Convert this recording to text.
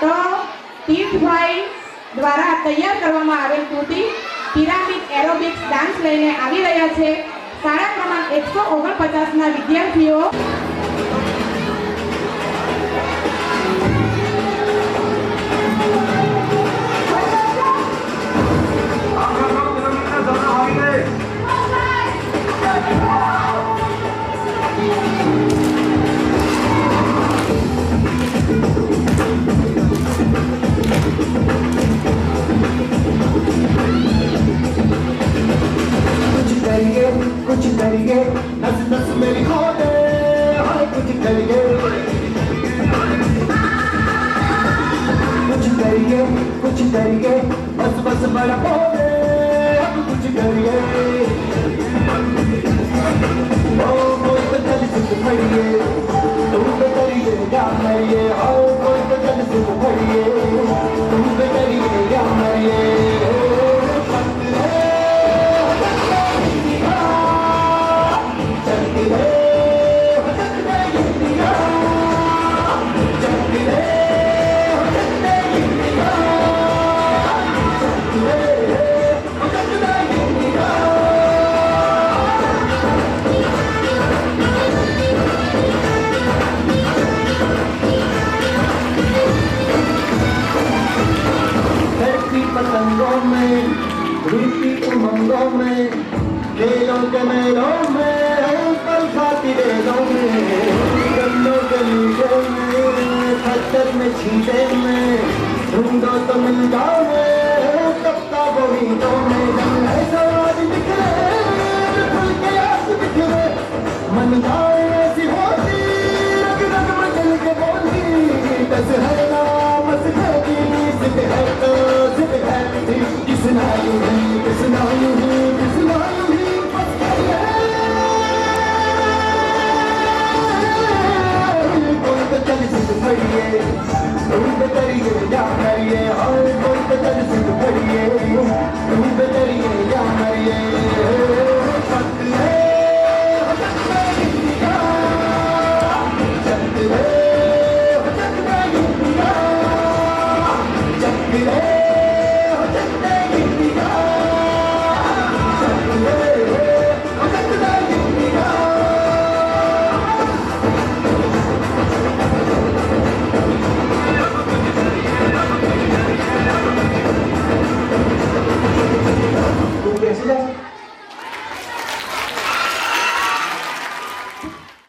તો તીર્થભાઈ દ્વારા તૈયાર કરવામાં આવેલ કૃતિ પિરામિડ એરોબિક્સ ડાન્સ લઈને આવી રહ્યા છે શાળા ક્રમાંક 149 ના વિદ્યાર્થીઓ। कुछ करिए नस नस मेरी खोले हाय कुछ करिए बस बस बड़ा बोले अब कुछ करिए ओ कोई तो चल सिद्ध फड़िए तुम पे करिए या मरिए ओ कोई तो चल सिद्ध फड़िए तुम पे करिए या मरिए पतंगों में रूठी उमंगों में खेलों के मेलों में पल खाती रेलों में गन्नों के लीलों में खच्चर में छीले में ढूंढो तो मिल जाओ में तपता वो हीटों में जंग है सवाज बिखरे खुल के आस बिखरे मन जाए ऐसी होती रग रग में चल के बोली बस है ना बस है की जिद है तो जिद है जिसना